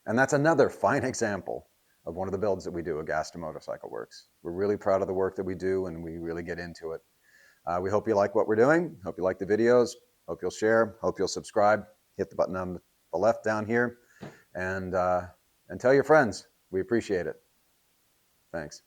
And that's another fine example of one of the builds that we do at Gaston Motorcycle Works. We're really proud of the work that we do, and we really get into it. We hope you like what we're doing. Hope you like the videos. Hope you'll share. Hope you'll subscribe. Hit the button on the left down here, and tell your friends. We appreciate it. Thanks.